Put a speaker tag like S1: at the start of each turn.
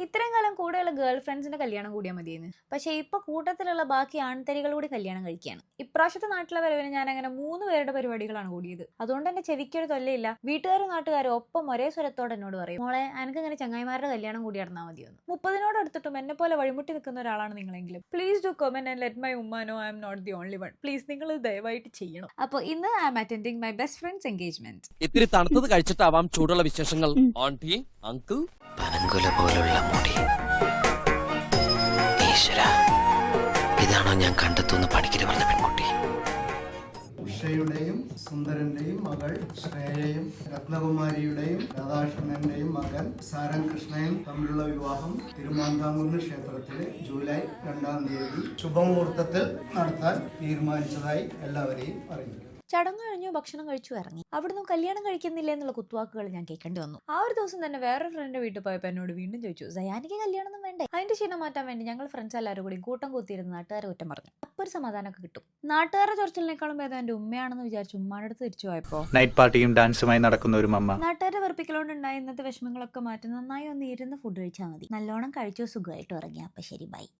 S1: ഇത്രയും കാലം കൂടെയുള്ള ഗേൾ ഫ്രണ്ട്സിന്റെ കല്യാണം കൂടിയാൽ മതിയെന്ന്. പക്ഷെ ഇപ്പൊ കൂട്ടത്തിലുള്ള ബാക്കി ആൺതരികളൂടി കല്യാണം കഴിക്കുകയാണ്. ഇപ്രാവശ്യത്തെ നാട്ടിലെ വരവിന് ഞാൻ അങ്ങനെ 3 പേരുടെ പരിപാടികളാണ് കൂടിയത്. അതുകൊണ്ട് എന്റെ ചെവിക്കൊരു തൊല്ലയില്ല. വീട്ടുകാരും നാട്ടുകാരും ഒപ്പം ഒരേ സ്വരത്തോടെ എന്നോട് പറയും, മോളെ എനിക്ക് ഇങ്ങനെ ചങ്ങായിമാരുടെ കല്യാണം കൂടി നടന്നാൽ മതിയെന്ന്. 30 അടുത്തിട്ടും എന്നെ പോലെ വഴിമുട്ടി നിൽക്കുന്ന ഒരാളാണ് നിങ്ങളെങ്കിലും please do comment and let my ഉമ്മ know I am not the only one. Please നിങ്ങൾ ദയവായിട്ട് ചെയ്യണം. അപ്പോൾ ഇന്ന് I am attending my best friends engagement.
S2: ഇത്തിരി തണുത്തത് കഴിച്ചിട്ടാവാം ചൂടുള്ള വിശേഷങ്ങൾ. ആന്റി അങ്കിൾ
S3: പനങ്കുല പോലുള്ള മുടി. ഈശ്വര, ഇതാണോ ഞാൻ കണ്ടെത്തുന്ന പണിക്കര് പറഞ്ഞ പെൺകുട്ടി?
S4: ഉഷയുടെയും സുന്ദരന്റെയും മകൾ ശ്രേയയും രത്നകുമാരിയുടെയും രാധാകൃഷ്ണന്റെയും മകൻ സാരം കൃഷ്ണയും തമ്മിലുള്ള വിവാഹം തിരുമാന്താംകുന്ന് ക്ഷേത്രത്തില് ജൂലൈ 2-ാം തീയതി ശുഭമുഹൂർത്തത്തിൽ നടത്താൻ തീരുമാനിച്ചതായി എല്ലാവരെയും അറിയിക്കും.
S1: ചടങ്ങ് കഴിഞ്ഞു, ഭക്ഷണം കഴിച്ചു ഇറങ്ങി. അവിടുന്ന് കല്യാണം കഴിക്കുന്നില്ല എന്നുള്ള കുത്തുവാക്കുകൾ ഞാൻ കേൾക്കേണ്ടി വന്നു. ആ ഒരു ദിവസം തന്നെ വേറൊരു ഫ്രണ്ട് വീട്ടിൽ പോയപ്പോൾ എന്നോട് വീണ്ടും ചോദിച്ചു, സയാനിക്ക് കല്യാണം ഒന്നും വേണ്ടേ? അതിന്റെ ക്ഷീണം മാറ്റാൻ വേണ്ടി ഞങ്ങൾ ഫ്രണ്ട്സ് എല്ലാവരും കൂടി കൂട്ടം കൂത്തിയിരുന്ന് നാട്ടുകാരെ കുറ്റം പറഞ്ഞു. അപ്പോൾ ഒരു സമാധാനമൊക്കെ കിട്ടും. നാട്ടുകാരുടെ ചൊറിച്ചിലിനേക്കാളും ഭേദം എന്റെ ഉമ്മയാണെന്ന് വിചാരിച്ചു ഉമ്മാടെ അടുത്ത് തിരിച്ചു പോയപ്പോ
S5: നൈറ്റ് പാർട്ടിയും ഡാൻസുമായി നടക്കുന്ന ഒരു മമ്മ.
S1: നാട്ടുകാരെ വെറുപ്പിക്കലോണ്ടുണ്ടായി ഇന്നത്തെ വിഷമങ്ങളൊക്കെ മാറ്റി നന്നായി ഒന്ന് ഇരുന്ന് ഫുഡ് കഴിച്ചാൽ മതി. നല്ലോണം കഴിച്ചു സുഖമായിട്ട് ഉറങ്ങി. അപ്പൊ ശരി, ബൈ.